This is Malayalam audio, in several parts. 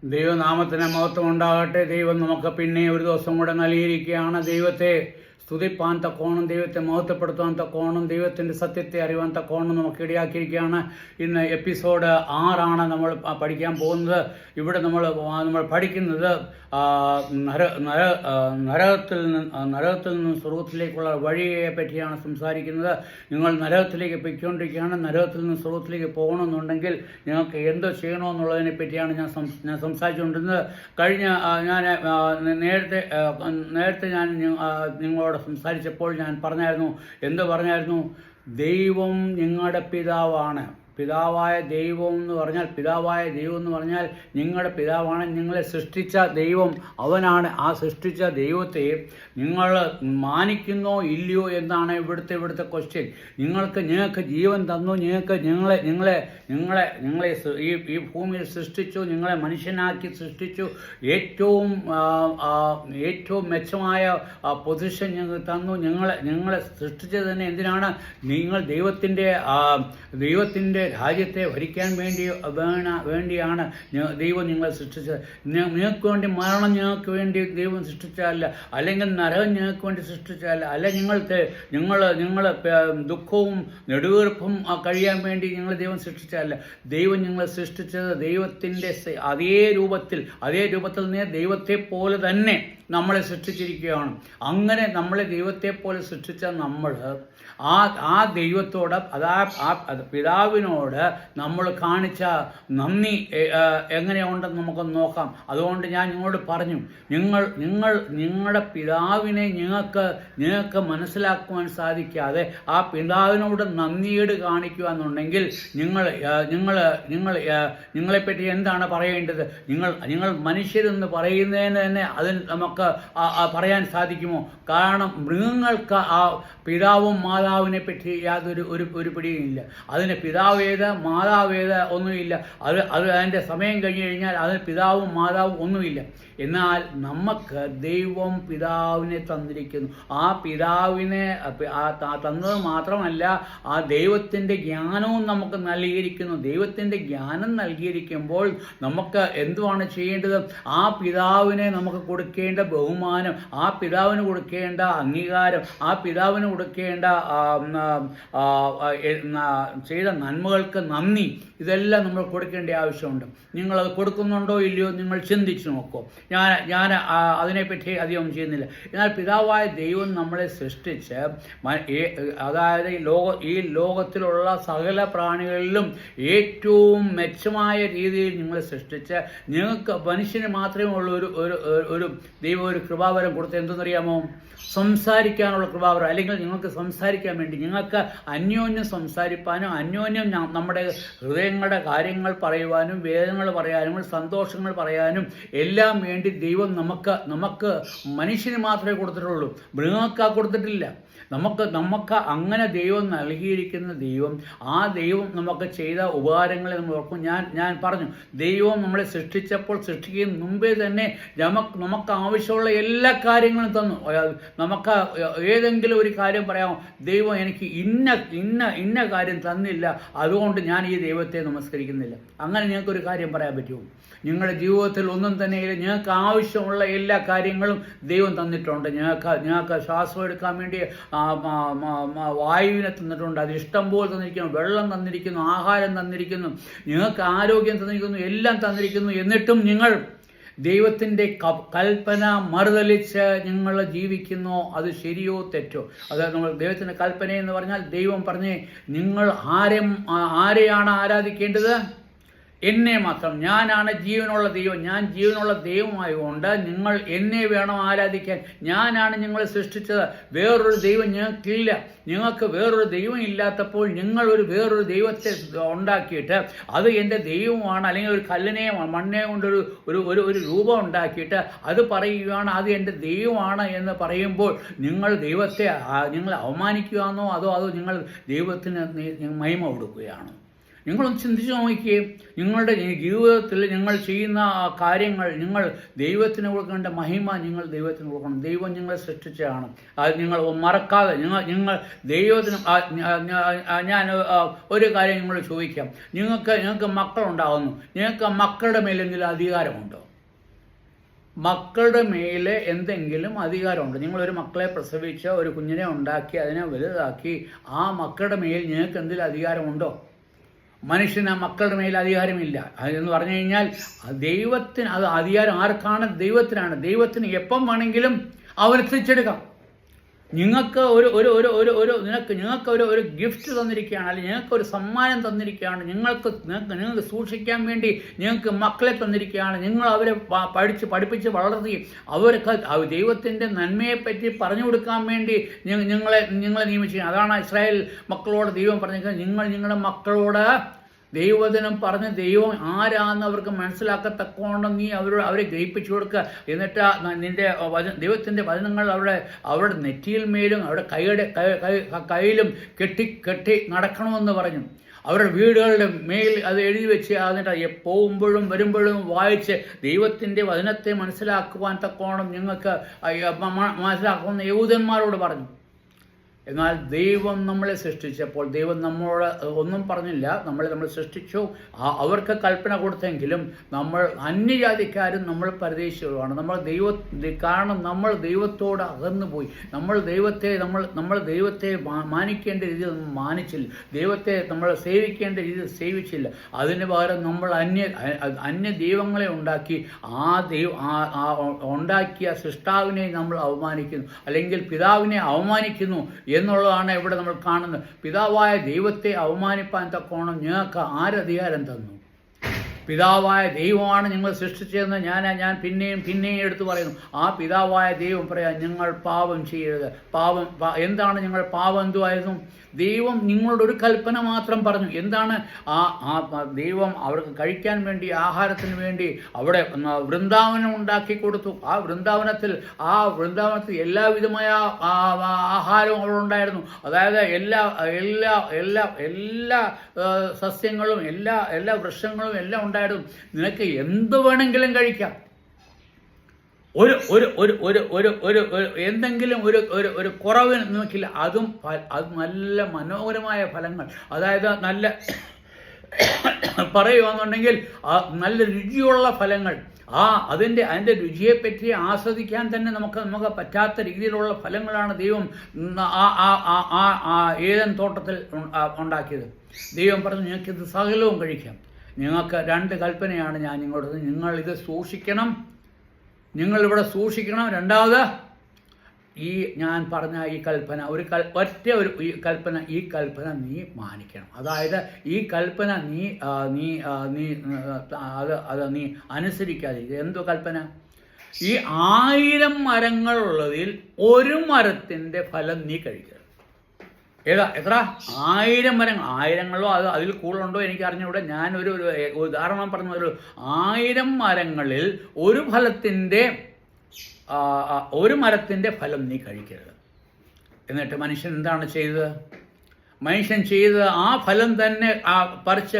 ദൈവനാമത്തിന് മഹത്വം ഉണ്ടാകട്ടെ. ദൈവം നമുക്ക് പിന്നെ ഒരു ദിവസം കൂടെ നൽകിയിരിക്കുകയാണ്. ദൈവത്തെ സ്തുതിപ്പാൻ തക്കോണം, ദൈവത്തെ മഹത്വപ്പെടുത്താൻ തക്കോണം, ദൈവത്തിൻ്റെ സത്യത്തെ അറിയാൻ തക്കോണം നമുക്ക് ഇടയാക്കിയിരിക്കുകയാണ്. ഇന്ന് എപ്പിസോഡ് 6 നമ്മൾ പഠിക്കാൻ പോകുന്നത്. ഇവിടെ നമ്മൾ പഠിക്കുന്നത് നരകത്തിൽ നിന്ന് സ്വർഗത്തിലേക്കുള്ള വഴിയെ പറ്റിയാണ് സംസാരിക്കുന്നത്. നിങ്ങൾ നരകത്തിലേക്ക് പൊയ്ക്കൊണ്ടിരിക്കുകയാണ്. നരകത്തിൽ നിന്ന് സ്വർഗത്തിലേക്ക് പോകണമെന്നുണ്ടെങ്കിൽ നിങ്ങൾക്ക് എന്തോ ചെയ്യണമെന്നുള്ളതിനെ പറ്റിയാണ് ഞാൻ സംസാരിച്ചുകൊണ്ടിരുന്നത്. നേരത്തെ ഞാൻ നിങ്ങളോട് സംസാരിച്ചപ്പോൾ ഞാൻ പറഞ്ഞായിരുന്നു, ദൈവം നിങ്ങളുടെ പിതാവാണ്. പിതാവായ ദൈവം എന്ന് പറഞ്ഞാൽ നിങ്ങളുടെ പിതാവാണ്. നിങ്ങളെ സൃഷ്ടിച്ച ദൈവം അവനാണ്. ആ സൃഷ്ടിച്ച ദൈവത്തെ നിങ്ങൾ മാനിക്കുന്നോ ഇല്ലയോ എന്നാണ് ഇവിടുത്തെ ക്വസ്റ്റ്യൻ. നിങ്ങൾക്ക് ജീവൻ തന്നു, നിങ്ങളെ ഈ ഭൂമിയിൽ സൃഷ്ടിച്ചു, നിങ്ങളെ മനുഷ്യനാക്കി സൃഷ്ടിച്ചു, ഏറ്റവും മെച്ചമായ പൊസിഷൻ ഞങ്ങൾക്ക് തന്നു. നിങ്ങളെ സൃഷ്ടിച്ചത് തന്നെ എന്തിനാണ്? നിങ്ങൾ ദൈവത്തിൻ്റെ രാജ്യത്തെ ഭരിക്കാൻ വേണ്ടിയാണ് ദൈവം നിങ്ങളെ സൃഷ്ടിച്ചത്. നിങ്ങൾക്ക് വേണ്ടി മരണം ഞങ്ങൾക്ക് വേണ്ടി ദൈവം സൃഷ്ടിച്ചതല്ല, അല്ലെങ്കിൽ നരകം ഞങ്ങൾക്ക് വേണ്ടി സൃഷ്ടിച്ചതല്ല, അല്ല നിങ്ങൾ ദുഃഖവും നെടുവീർപ്പും കഴിയാൻ വേണ്ടി ദൈവം സൃഷ്ടിച്ചതല്ല. ദൈവം നിങ്ങളെ സൃഷ്ടിച്ചത് ദൈവത്തിൻ്റെ അതേ രൂപത്തിൽ തന്നെ ദൈവത്തെ പോലെ തന്നെ നമ്മളെ സൃഷ്ടിച്ചിരിക്കുകയാണ്. അങ്ങനെ നമ്മളെ ദൈവത്തെ പോലെ സൃഷ്ടിച്ച നമ്മൾ ആ ദൈവത്തോട് പിതാവിനോട് നമ്മൾ കാണിച്ച നന്ദി എങ്ങനെയുണ്ടെന്ന് നമുക്കൊന്ന് നോക്കാം. അതുകൊണ്ട് ഞാൻ നിങ്ങളോട് പറഞ്ഞു, നിങ്ങളുടെ പിതാവിനെ നിങ്ങൾക്ക് മനസ്സിലാക്കുവാൻ സാധിക്കാതെ ആ പിതാവിനോട് നന്ദിയേട് കാണിക്കുക എന്നുണ്ടെങ്കിൽ നിങ്ങളെപ്പറ്റി എന്താണ് പറയേണ്ടത്? നിങ്ങൾ മനുഷ്യരെന്ന് പറയുന്നതിന് തന്നെ അതിന് നമുക്ക് പറയാൻ സാധിക്കുമോ? കാരണം മൃഗങ്ങൾക്ക് ആ പിതാവും മാതാവിനെ പറ്റി യാതൊരു പിടിയുമില്ല. അതിന് പിതാവേത് മാതാവേത് ഒന്നുമില്ല. അത് അതിൻ്റെ സമയം കഴിഞ്ഞു കഴിഞ്ഞാൽ അതിന് പിതാവും മാതാവും ഒന്നുമില്ല. എന്നാൽ നമുക്ക് ദൈവം പിതാവിനെ തന്നിരിക്കുന്നു. ആ പിതാവിനെ തന്നത് മാത്രമല്ല, ആ ദൈവത്തിൻ്റെ ജ്ഞാനവും നമുക്ക് നൽകിയിരിക്കുന്നു. ദൈവത്തിൻ്റെ ജ്ഞാനം നൽകിയിരിക്കുമ്പോൾ നമുക്ക് എന്തുവാണ് ചെയ്യേണ്ടത്? ആ പിതാവിനെ നമുക്ക് കൊടുക്കേണ്ട ബഹുമാനം, ആ പിതാവിന് കൊടുക്കേണ്ട അംഗീകാരം, ആ പിതാവിന് കൊടുക്കേണ്ട ചെയ്ത നന്മകൾക്ക് നന്ദി, ഇതെല്ലാം നമ്മൾ കൊടുക്കേണ്ട ആവശ്യമുണ്ട്. നിങ്ങളത് കൊടുക്കുന്നുണ്ടോ ഇല്ലയോ നിങ്ങൾ ചിന്തിച്ചു നോക്കൂ. ഞാൻ അതിനെപ്പറ്റി അധികം ചെയ്യുന്നില്ല. എന്നാൽ പിതാവായ ദൈവം നമ്മളെ സൃഷ്ടിച്ച്, അതായത് ഈ ലോകത്തിലുള്ള സകല പ്രാണികളിലും ഏറ്റവും മെച്ചമായ രീതിയിൽ നിങ്ങളെ സൃഷ്ടിച്ച്, നിങ്ങൾക്ക് മനുഷ്യന് മാത്രമേ ഉള്ള ഒരു ദൈവം ഒരു കൃപാവരം കൊടുത്ത് എന്തെന്നറിയാമോ? സംസാരിക്കാനുള്ള കൃപാവരം. അല്ലെങ്കിൽ നിങ്ങൾക്ക് സംസാരിക്കാൻ വേണ്ടി, നിങ്ങൾക്ക് അന്യോന്യം സംസാരിപ്പാനും അന്യോന്യം നമ്മുടെ ഹൃദയങ്ങളുടെ കാര്യങ്ങൾ പറയുവാനും വേദനകൾ പറയാനും സന്തോഷങ്ങൾ പറയാനും എല്ലാം വേണ്ടി ദൈവം നമുക്ക് മനുഷ്യന് മാത്രമേ കൊടുത്തിട്ടുള്ളൂ. മൃഗങ്ങൾക്ക് കൊടുത്തിട്ടില്ല. നമുക്ക് അങ്ങനെ ദൈവം നൽകിയിരിക്കുന്ന ആ ദൈവം നമുക്ക് ചെയ്ത ഉപകാരങ്ങളെ നമ്മൾ ഓർക്കും. ഞാൻ പറഞ്ഞു, ദൈവം നമ്മളെ സൃഷ്ടിക്കുന്ന മുമ്പേ തന്നെ നമുക്ക് ആവശ്യമുള്ള എല്ലാ കാര്യങ്ങളും തന്നു. നമുക്ക് ഏതെങ്കിലും ഒരു കാര്യം പറയാമോ? ദൈവം എനിക്ക് ഇന്ന കാര്യം തന്നില്ല, അതുകൊണ്ട് ഞാൻ ഈ ദൈവത്തെ നമസ്കരിക്കുന്നില്ല. അങ്ങനെ നിങ്ങൾക്കൊരു കാര്യം പറയാൻ പറ്റുമോ? നിങ്ങളുടെ ജീവിതത്തിൽ ഒന്നും തന്നെ നിങ്ങൾക്ക് ആവശ്യമുള്ള എല്ലാ കാര്യങ്ങളും ദൈവം തന്നിട്ടുണ്ട്. ഞങ്ങൾക്ക് ശ്വാസം എടുക്കാൻ വേണ്ടി വായുവിനെ തന്നിട്ടുണ്ട്. അത് ഇഷ്ടം പോലെ തന്നിരിക്കുന്നു. വെള്ളം തന്നിരിക്കുന്നു, ആഹാരം തന്നിരിക്കുന്നു, നിങ്ങൾക്ക് ആരോഗ്യം തന്നിരിക്കുന്നു, എല്ലാം തന്നിരിക്കുന്നു. എന്നിട്ടും നിങ്ങൾ ദൈവത്തിൻ്റെ കൽപ്പന മറുതലിച്ച് നിങ്ങൾ ജീവിക്കുന്നോ? അത് ശരിയോ തെറ്റോ? അത് നമ്മൾ ദൈവത്തിൻ്റെ കൽപ്പന എന്ന് പറഞ്ഞാൽ, ദൈവം പറഞ്ഞേ, നിങ്ങൾ ആരെയാണ് ആരാധിക്കേണ്ടത്? എന്നെ മാത്രം. ഞാനാണ് ജീവനുള്ള ദൈവം. ഞാൻ ജീവനുള്ള ദൈവമായതുകൊണ്ട് നിങ്ങൾ എന്നെ വേണം ആരാധിക്കാൻ. ഞാനാണ് നിങ്ങളെ സൃഷ്ടിച്ചത്. വേറൊരു ദൈവം ഞങ്ങൾക്കില്ല. നിങ്ങൾക്ക് വേറൊരു ദൈവം ഇല്ലാത്തപ്പോൾ നിങ്ങൾ വേറൊരു ദൈവത്തെ ഉണ്ടാക്കിയിട്ട് അത് എൻ്റെ ദൈവമാണ്, അല്ലെങ്കിൽ ഒരു കല്ലിനെയോ മണ്ണിനെയോ കൊണ്ടൊരു ഒരു രൂപം ഉണ്ടാക്കിയിട്ട് അത് പറയുകയാണ് അത് എൻ്റെ ദൈവമാണ് എന്ന് പറയുമ്പോൾ നിങ്ങൾ ദൈവത്തെ നിങ്ങൾ അവമാനിക്കുകയാണോ അതോ നിങ്ങൾ ദൈവത്തിന് മഹിമ കൊടുക്കുകയാണോ? നിങ്ങളൊന്ന് ചിന്തിച്ച് നോക്കിയേ. നിങ്ങളുടെ ജീവിതത്തിൽ നിങ്ങൾ ചെയ്യുന്ന കാര്യങ്ങൾ, നിങ്ങൾ ദൈവത്തിന് കൊടുക്കേണ്ട മഹിമ നിങ്ങൾ ദൈവത്തിന് കൊടുക്കണം. ദൈവം നിങ്ങളെ സൃഷ്ടിച്ചതാണ്. അത് നിങ്ങൾ മറക്കാതെ നിങ്ങൾ ദൈവത്തിന്. ഞാൻ ഒരു കാര്യം നിങ്ങളോട് ചോദിക്കാം. നിങ്ങൾക്ക് മക്കളുണ്ടാകുന്നു. നിങ്ങൾക്ക് മക്കളുടെ മേലെങ്കിലും അധികാരമുണ്ടോ? മക്കളുടെ മേലെ എന്തെങ്കിലും അധികാരമുണ്ട്? നിങ്ങളൊരു മക്കളെ പ്രസവിച്ച ഒരു കുഞ്ഞിനെ ഉണ്ടാക്കി അതിനെ വലുതാക്കി ആ മക്കളുടെ മേൽ നിങ്ങൾക്ക് എന്തെങ്കിലും അധികാരമുണ്ടോ? മനുഷ്യന് മക്കളുടെ മേൽ അധികാരമില്ല. എന്ന് പറഞ്ഞു കഴിഞ്ഞാൽ ദൈവത്തിന് അത് അധികാരം ആർക്കാണ്? ദൈവത്തിനാണ്. ദൈവത്തിന് എപ്പം വേണമെങ്കിലും അവന് തിരിച്ചെടുക്കാം. നിങ്ങൾക്ക് ഒരു ഗിഫ്റ്റ് തന്നിരിക്കുകയാണ്, അല്ലെങ്കിൽ നിങ്ങൾക്ക് ഒരു സമ്മാനം തന്നിരിക്കുകയാണ്, നിങ്ങൾക്ക് സൂക്ഷിക്കാൻ വേണ്ടി നിങ്ങൾക്ക് മക്കളെ തന്നിരിക്കുകയാണ്. നിങ്ങൾ അവരെ പഠിപ്പിച്ച് വളർത്തി അവർക്ക് ദൈവത്തിൻ്റെ നന്മയെപ്പറ്റി പറഞ്ഞു കൊടുക്കാൻ വേണ്ടി നിങ്ങളെ നിയമിച്ചിരിക്കുകയാണ്. അതാണ് ഇസ്രായേൽ മക്കളോട് ദൈവം പറഞ്ഞിരിക്കുന്നത്. നിങ്ങളുടെ മക്കളോട് ദൈവവചനം പറഞ്ഞ് ദൈവം ആരാന്ന് അവർക്ക് മനസ്സിലാക്കത്തക്കോണം നീ അവരെ ഗ്രഹിപ്പിച്ചു കൊടുക്കുക. എന്നിട്ട് നിന്റെ ദൈവത്തിൻ്റെ വചനങ്ങൾ അവരുടെ നെറ്റിയിൽ മേലും അവരുടെ കയ്യിലും കെട്ടി നടക്കണമെന്ന് പറഞ്ഞു. അവരുടെ വീടുകളുടെ മേൽ അത് എഴുതി വെച്ച് എന്നിട്ട് പോകുമ്പോഴും വരുമ്പോഴും വായിച്ച് ദൈവത്തിൻ്റെ വചനത്തെ മനസ്സിലാക്കുവാൻ തക്കോണം നിങ്ങൾക്ക് മനസ്സിലാക്കുന്ന യഹൂദന്മാരോട് പറഞ്ഞു. എന്നാൽ ദൈവം നമ്മളെ സൃഷ്ടിച്ചപ്പോൾ ദൈവം നമ്മളോട് ഒന്നും പറഞ്ഞില്ല. നമ്മൾ സൃഷ്ടിച്ചു, അവർക്ക് കൽപ്പന കൊടുത്തെങ്കിലും നമ്മൾ അന്യജാതിക്കാരും നമ്മൾ പരദേശികളുമാണ്. കാരണം നമ്മൾ ദൈവത്തോട് അകന്നു പോയി. നമ്മൾ ദൈവത്തെ മാനിക്കേണ്ട രീതിയിൽ മാനിച്ചില്ല. ദൈവത്തെ നമ്മൾ സേവിക്കേണ്ട രീതിയിൽ സേവിച്ചില്ല. അതിന് പകരം നമ്മൾ അന്യ ദൈവങ്ങളെ ഉണ്ടാക്കി ഉണ്ടാക്കിയ സൃഷ്ടാവിനെ നമ്മൾ അവമാനിക്കുന്നു, അല്ലെങ്കിൽ പിതാവിനെ അവമാനിക്കുന്നു എന്നുള്ളതാണ് ഇവിടെ നമ്മൾ കാണുന്നത്. പിതാവായ ദൈവത്തെ അവമാനിപ്പാൻ തക്കോണം ഞങ്ങൾക്ക് ആരധികാരം തന്നു? പിതാവായ ദൈവമാണ് നിങ്ങൾ സൃഷ്ടിച്ചതെന്ന് ഞാൻ പിന്നെയും എടുത്തു പറയുന്നു. ആ പിതാവായ ദൈവം പറയാം, നിങ്ങൾ പാപം ചെയ്യരുത്. എന്താണ് നിങ്ങൾ പാപം? എന്തുമായിരുന്നു? ദൈവം നിങ്ങളോട് ഒരു കൽപ്പന മാത്രം പറഞ്ഞു. എന്താണ് ദൈവം അവർക്ക് കഴിക്കാൻ വേണ്ടി, ആഹാരത്തിന് വേണ്ടി അവിടെ വൃന്ദാവനം ഉണ്ടാക്കി കൊടുത്തു. ആ വൃന്ദാവനത്തിൽ എല്ലാവിധമായ ആഹാരവും അവിടെ ഉണ്ടായിരുന്നു. അതായത് എല്ലാ സസ്യങ്ങളും എല്ലാ വൃക്ഷങ്ങളും എല്ലാം ഉണ്ടായിരുന്നു. നിനക്ക് എന്ത് വേണമെങ്കിലും കഴിക്കാം. എന്തെങ്കിലും ഒരു കുറവ് നോക്കില്ല. അത് നല്ല മനോഹരമായ ഫലങ്ങൾ, അതായത് നല്ല പറയുകയാണെന്നുണ്ടെങ്കിൽ നല്ല രുചിയുള്ള ഫലങ്ങൾ. അതിൻ്റെ രുചിയെപ്പറ്റി ആസ്വദിക്കാൻ തന്നെ നമുക്ക് പറ്റാത്ത രീതിയിലുള്ള ഫലങ്ങളാണ് ദൈവം ഏദൻ തോട്ടത്തിൽ ഉണ്ടാക്കിയത്. ദൈവം പറഞ്ഞു, നിങ്ങൾക്കിത് സകലവും കഴിക്കാം. നിങ്ങൾക്ക് 2 കൽപ്പനയാണ് ഞാൻ നിങ്ങളോട്. നിങ്ങളിത് സൂക്ഷിക്കണം, നിങ്ങളിവിടെ സൂക്ഷിക്കണം. രണ്ടാമത് ഞാൻ പറഞ്ഞ ഈ കൽപ്പന ഈ കൽപ്പന നീ മാനിക്കണം. അതായത് ഈ കൽപ്പന നീ അനുസരിക്കാതിരിക്കുക. എന്തോ കൽപ്പന? ഈ 1000 മരങ്ങളുള്ളതിൽ ഒരു മരത്തിൻ്റെ ഫലം നീ കഴിക്കരുത്. എത്ര? 1000 മരങ്ങൾ. 1000 അതിൽ കൂടുതലുണ്ടോ എനിക്ക് അറിഞ്ഞൂടെ. ഞാനൊരു ഉദാഹരണം പറഞ്ഞു. 1000 മരങ്ങളിൽ ഒരു മരത്തിൻ്റെ ഫലം നീ കഴിക്കരുത്. എന്നിട്ട് മനുഷ്യൻ എന്താണ് ചെയ്തത്? മനുഷ്യൻ ചെയ്തത് ആ ഫലം തന്നെ പറിച്ച്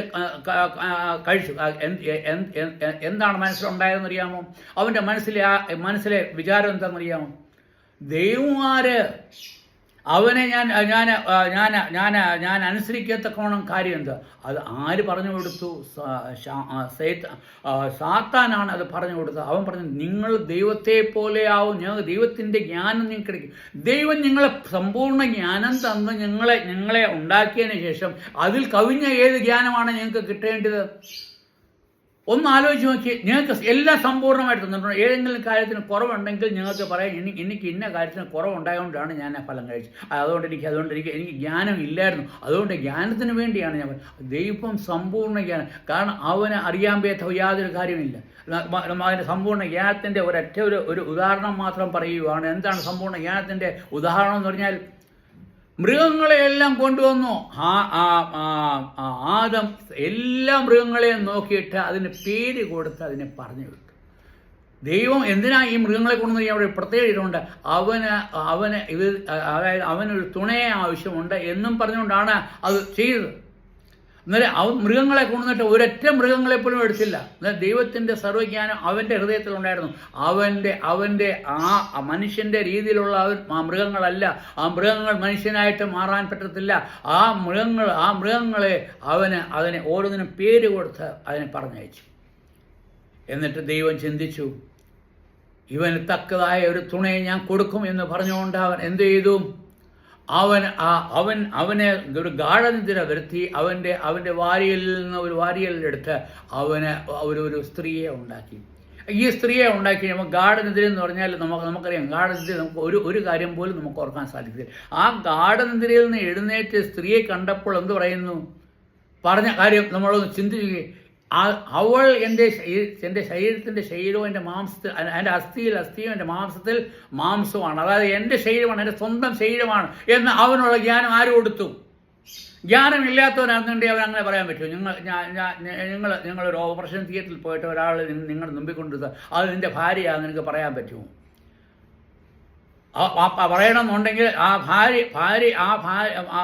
കഴിച്ചു. എന്താണ് മനസ്സിലുണ്ടായതെന്നറിയാമോ? അവൻ്റെ മനസ്സിലെ വിചാരം എന്താണെന്നറിയാമോ? ദൈവമാര് അവനെ ഞാൻ അനുസരിക്കത്തക്കോണം കാര്യം എന്താ? അത് ആര് പറഞ്ഞു കൊടുത്തു? സാത്താനാണ് അത് പറഞ്ഞു കൊടുത്തത്. അവൻ പറഞ്ഞു, നിങ്ങൾ ദൈവത്തെ പോലെ ആവും, ഞങ്ങൾ ദൈവത്തിൻ്റെ ജ്ഞാനം നിങ്ങൾക്ക് കിടക്കും. ദൈവം നിങ്ങളെ സമ്പൂർണ്ണ ജ്ഞാനം തന്ന് നിങ്ങളെ ഉണ്ടാക്കിയതിന് ശേഷം അതിൽ കവിഞ്ഞ ഏത് ജ്ഞാനമാണ് നിങ്ങൾക്ക് കിട്ടേണ്ടത്? ഒന്ന് ആലോചിച്ച് നോക്കി. നിങ്ങൾക്ക് എല്ലാം സമ്പൂർണ്ണമായിട്ട് തന്നിട്ടുണ്ട്. ഏതെങ്കിലും കാര്യത്തിന് കുറവുണ്ടെങ്കിൽ നിങ്ങൾക്ക് പറയാം, എനിക്ക് ഇന്ന കാര്യത്തിന് കുറവുണ്ടായതുകൊണ്ടാണ് ഞാൻ ആ ഫലം കഴിച്ചത്, അതുകൊണ്ട് എനിക്ക് ജ്ഞാനം ഇല്ലായിരുന്നു, അതുകൊണ്ട് ജ്ഞാനത്തിന് വേണ്ടിയാണ് ഞാൻ. ദൈവം സമ്പൂർണ്ണ ജ്ഞാനം. കാരണം അവന് അറിയാൻ പറ്റാത്ത യാതൊരു കാര്യമില്ല. അതിൻ്റെ സമ്പൂർണ്ണ ജ്ഞാനത്തിൻ്റെ ഒരു ഉദാഹരണം മാത്രം പറയുകയാണ്. എന്താണ് സമ്പൂർണ്ണ ജ്ഞാനത്തിൻ്റെ ഉദാഹരണം എന്ന് പറഞ്ഞാൽ? മൃഗങ്ങളെയെല്ലാം കൊണ്ടുവന്നു. ആദം എല്ലാ മൃഗങ്ങളെയും നോക്കിയിട്ട് അതിന് പേര് കൊടുത്ത് അതിനെ പറഞ്ഞു വിട്ടു. ദൈവം എന്തിനാ ഈ മൃഗങ്ങളെ കൊണ്ടുവന്ന് അവിടെ പ്രത്യേകം ഇതുകൊണ്ട് അതായത് അവനൊരു തുണയെ ആവശ്യമുണ്ട് എന്നും പറഞ്ഞുകൊണ്ടാണ് അത് ചെയ്തത്. അന്നേരം അവൻ മൃഗങ്ങളെ കൊണ്ടുവന്നിട്ട് ഒരൊറ്റ മൃഗങ്ങളെപ്പോലും എടുത്തില്ല. എന്നാൽ ദൈവത്തിൻ്റെ സർവ്വജ്ഞാനം അവൻ്റെ ഹൃദയത്തിലുണ്ടായിരുന്നു. അവൻ്റെ ആ മനുഷ്യൻ്റെ രീതിയിലുള്ള ആ മൃഗങ്ങളല്ല. ആ മൃഗങ്ങൾ മനുഷ്യനായിട്ട് മാറാൻ പറ്റത്തില്ല. ആ മൃഗങ്ങളെ അതിനെ ഓരോന്നിനും പേര് കൊടുത്ത് അതിനെ പറഞ്ഞയച്ചു. എന്നിട്ട് ദൈവം ചിന്തിച്ചു, ഇവന് തക്കതായ ഒരു തുണയെ ഞാൻ കൊടുക്കും എന്ന് പറഞ്ഞുകൊണ്ട് അവൻ എന്ത് ചെയ്തു? അവനെ ഒരു ഗാഢനിദ്ര വരുത്തി അവൻ്റെ വാരിയലിൽ നിന്ന് ഒരു വാരിയലിലെടുത്ത് അവന് ഒരു സ്ത്രീയെ ഉണ്ടാക്കി. ഈ സ്ത്രീയെ ഉണ്ടാക്കി നമുക്ക് ഗാഢനിദ്ര എന്ന് പറഞ്ഞാൽ നമുക്കറിയാം, ഗാഢനിദ്ര നമുക്ക് ഒരു കാര്യം പോലും നമുക്ക് ഓർക്കാൻ സാധിക്കില്ല. ആ ഗാഢനിദ്രയിൽ നിന്ന് എഴുന്നേറ്റ് സ്ത്രീയെ കണ്ടപ്പോൾ എന്ത് പറയുന്നു? പറഞ്ഞ കാര്യം നമ്മളൊന്ന് ചിന്തിക്കുക. അവൾ എൻ്റെ ശരീരത്തിൻ്റെ ശരീരവും എൻ്റെ മാംസത്തിൽ, എൻ്റെ അസ്ഥിയും എൻ്റെ മാംസത്തിൽ മാംസമാണ്. അതായത് എൻ്റെ ശരീരമാണ്, എൻ്റെ സ്വന്തം ശരീരമാണ് എന്ന് അവനുള്ള ജ്ഞാനം ആര് കൊടുത്തു? ജ്ഞാനമില്ലാത്തവനാണെന്നുണ്ടെങ്കിൽ അവൻ അങ്ങനെ പറയാൻ പറ്റുമോ? നിങ്ങളൊരു ഓപ്പറേഷൻ തിയേറ്ററിൽ പോയിട്ട് ഒരാൾ നിങ്ങളുടെ മുമ്പിൽ കൊണ്ടുവരുന്നത് അത് നിൻ്റെ ഭാര്യയാണെന്ന് നിങ്ങൾക്ക് പറയാൻ പറ്റുമോ? പറയണമെന്നുണ്ടെങ്കിൽ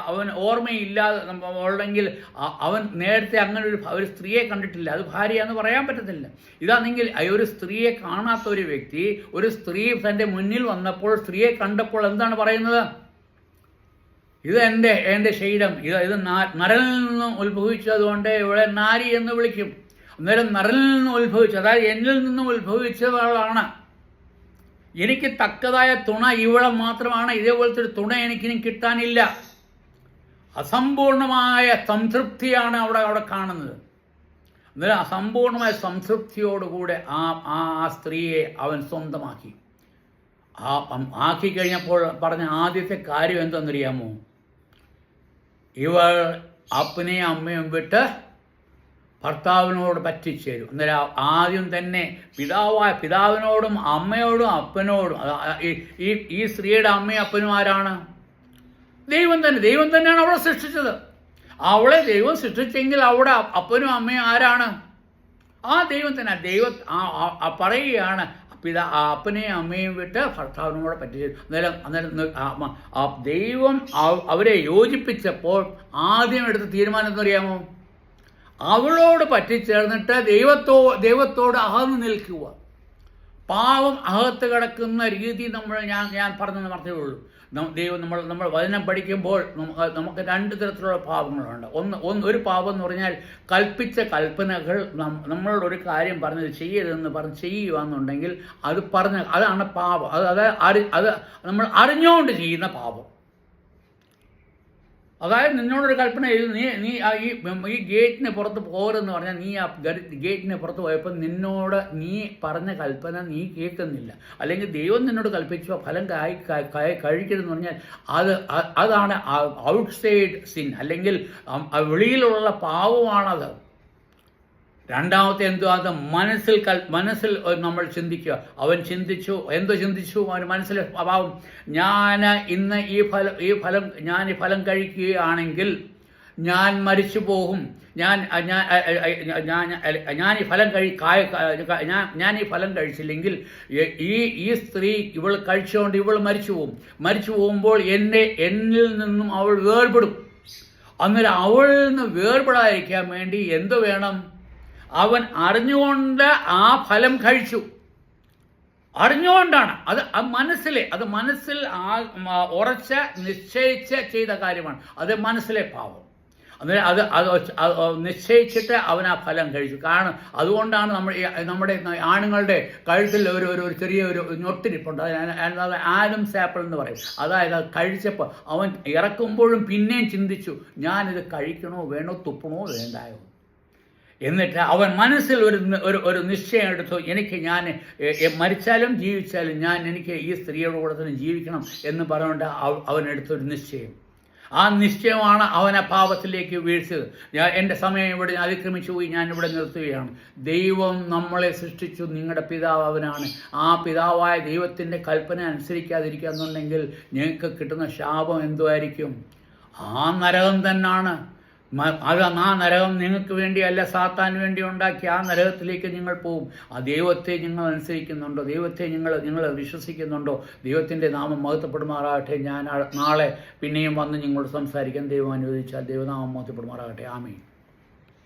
അവൻ ഓർമ്മയില്ലാതെ ഉണ്ടെങ്കിൽ അവൻ നേരത്തെ അങ്ങനെ ഒരു സ്ത്രീയെ കണ്ടിട്ടില്ല, അത് ഭാര്യയാന്ന് പറയാൻ പറ്റത്തില്ല. ഇതാണെങ്കിൽ ഒരു സ്ത്രീയെ കാണാത്ത ഒരു വ്യക്തി, ഒരു സ്ത്രീ തൻ്റെ മുന്നിൽ വന്നപ്പോൾ, സ്ത്രീയെ കണ്ടപ്പോൾ എന്താണ് പറയുന്നത്? ഇത് എൻ്റെ ശരീരം, ഇത് നരനിൽ നിന്നും ഉത്ഭവിച്ചതുകൊണ്ട് ഇവിടെ നാരി എന്ന് വിളിക്കും. അന്നേരം നരനിൽ നിന്നും ഉത്ഭവിച്ചു, അതായത് എന്നിൽ നിന്നും ഉത്ഭവിച്ചവളാണ്. എനിക്ക് തക്കതായ തുണ ഇവളെ മാത്രമാണ്. ഇതേപോലത്തെ ഒരു തുണ എനിക്കിനി കിട്ടാനില്ല. അസമ്പൂർണമായ സംതൃപ്തിയാണ് അവിടെ കാണുന്നത്. അന്നേരം അസമ്പൂർണമായ സംതൃപ്തിയോടുകൂടെ ആ സ്ത്രീയെ അവൻ സ്വന്തമാക്കി. ആക്കി കഴിഞ്ഞപ്പോൾ പറഞ്ഞ ആദ്യത്തെ കാര്യം എന്തെന്നറിയാമോ? ഇവൾ അപ്പനെയും അമ്മയും വിട്ട് ഭർത്താവിനോട് പറ്റിച്ചേരും. അന്നേരം ആദ്യം തന്നെ പിതാവിനോടും അമ്മയോടും അപ്പനോടും, ഈ സ്ത്രീയുടെ അമ്മയും അപ്പനും ആരാണ്? ദൈവം തന്നെയാണ് അവളെ സൃഷ്ടിച്ചത്. അവളെ ദൈവം സൃഷ്ടിച്ചെങ്കിൽ അവിടെ അപ്പനും അമ്മയും ആരാണ്? ആ ദൈവം തന്നെ. പറയുകയാണ്, അപ്പനെയും അമ്മയും വിട്ട് ഭർത്താവിനോട് പറ്റിച്ചേരും. അന്നേരം ദൈവം അവരെ യോജിപ്പിച്ചപ്പോൾ ആദ്യം എടുത്ത തീരുമാനം എന്നറിയാമോ? അവളോട് പറ്റിച്ചേർന്നിട്ട് ദൈവത്തോട് അകന്നു നിൽക്കുക. പാവം അകത്ത് കിടക്കുന്ന രീതി ഞാൻ പറഞ്ഞെന്ന് മാത്രമേ ഉള്ളൂ. ദൈവം നമ്മൾ വചനം പഠിക്കുമ്പോൾ നമുക്ക് രണ്ട് തരത്തിലുള്ള പാപങ്ങളുണ്ട്. ഒരു പാപം എന്ന് പറഞ്ഞാൽ കൽപ്പിച്ച കൽപ്പനകൾ നമ്മളോട് ഒരു കാര്യം പറഞ്ഞത് ചെയ്യരുതെന്ന് പറഞ്ഞ് ചെയ്യുക എന്നുണ്ടെങ്കിൽ അതാണ് പാപം. അത് നമ്മൾ അറിഞ്ഞുകൊണ്ട് ചെയ്യുന്ന പാപം. അതായത് നിന്നോടൊരു കൽപ്പന ചെയ്തു, നീ ഈ ഗേറ്റിന് പുറത്ത് പോകരുതെന്ന് പറഞ്ഞാൽ നീ ആ ഗേറ്റിന് പുറത്ത് പോയപ്പോൾ നീ പറഞ്ഞ കൽപ്പന നീ കേൾക്കുന്നില്ല, അല്ലെങ്കിൽ ദൈവം നിന്നോട് കൽപ്പിച്ച ഫലം കഴിക്കരുതെന്ന് പറഞ്ഞാൽ അതാണ് ഔട്ട്സൈഡ് സിൻ, അല്ലെങ്കിൽ വെളിയിലുള്ള പാവമാണത്. രണ്ടാമത്തെ അത് മനസ്സിൽ നമ്മൾ ചിന്തിക്കുക. അവൻ ചിന്തിച്ചു, അവൻ മനസ്സിലെ പാവം, ഞാൻ ഇന്ന് ഈ ഫലം കഴിക്കുകയാണെങ്കിൽ ഞാൻ മരിച്ചു പോകും, ഞാൻ ഈ ഫലം കഴിച്ചില്ലെങ്കിൽ ഈ സ്ത്രീ ഇവൾ കഴിച്ചുകൊണ്ട് ഇവൾ മരിച്ചു പോകുമ്പോൾ എന്നിൽ നിന്നും അവൾ വേർപെടും. അന്നേരം അവളിൽ നിന്ന് വേർപെടാതിരിക്കാൻ വേണ്ടി എന്ത് വേണം? അവൻ അറിഞ്ഞുകൊണ്ട് ആ ഫലം കഴിച്ചു. അറിഞ്ഞുകൊണ്ടാണ് അത് മനസ്സിൽ ഉറച്ച നിശ്ചയിച്ച് ചെയ്ത കാര്യമാണ്. അത് മനസ്സിലെ പാവം. അന്നേരം അത് നിശ്ചയിച്ചിട്ട് അവൻ ആ ഫലം കഴിച്ചു. കാരണം അതുകൊണ്ടാണ് നമ്മുടെ ആണുങ്ങളുടെ കഴുത്തിൽ ഒരു ചെറിയൊരു ഞൊട്ടിരിപ്പുണ്ട്. അത് ആഡംസ് ആപ്പിൾ എന്ന് പറയും. അതായത് അത് കഴിച്ചപ്പോൾ അവൻ ഇറക്കുമ്പോഴും പിന്നെയും ചിന്തിച്ചു, ഞാനിത് കഴിക്കണോ വേണോ, തുപ്പണോ വേണ്ടായോ. എന്നിട്ട് അവൻ മനസ്സിൽ ഒരു നിശ്ചയം എടുത്തു, ഞാൻ മരിച്ചാലും ജീവിച്ചാലും എനിക്ക് ഈ സ്ത്രീയുടെ കൂടെ തന്നെ ജീവിക്കണം എന്ന് പറഞ്ഞുകൊണ്ട് അവൻ എടുത്തൊരു നിശ്ചയം. ആ നിശ്ചയമാണ് അവനെ പാപത്തിലേക്ക് വീഴ്ചത്. എൻ്റെ സമയം ഇവിടെ അതിക്രമിച്ചു പോയി, ഞാൻ ഇവിടെ നിർത്തുകയാണ്. ദൈവം നമ്മളെ സൃഷ്ടിച്ചു, നിങ്ങളുടെ പിതാവ് അവനാണ്. ആ പിതാവായ ദൈവത്തിൻ്റെ കൽപ്പന അനുസരിക്കാതിരിക്കുക എന്നുണ്ടെങ്കിൽ നിങ്ങൾക്ക് കിട്ടുന്ന ശാപം എന്തുമായിരിക്കും? ആ നരകം തന്നെയാണ്. ആ നരകം നിങ്ങൾക്ക് വേണ്ടിയല്ല, സാത്താന് വേണ്ടി ഉണ്ടാക്കി ആ നരകത്തിലേക്ക് നിങ്ങൾ പോകും. ആ ദൈവത്തെ നിങ്ങൾ അനുസരിക്കുന്നുണ്ടോ? ദൈവത്തെ നിങ്ങൾ വിശ്വസിക്കുന്നുണ്ടോ? ദൈവത്തിൻ്റെ നാമം മഹത്വപ്പെടുമാറാകട്ടെ. ഞാൻ നാളെ പിന്നെയും വന്ന് നിങ്ങളോട് സംസാരിക്കാൻ ദൈവം അനുവദിച്ചാൽ ദൈവനാമം മഹത്വപ്പെടുമാറാകട്ടെ. ആമേൻ.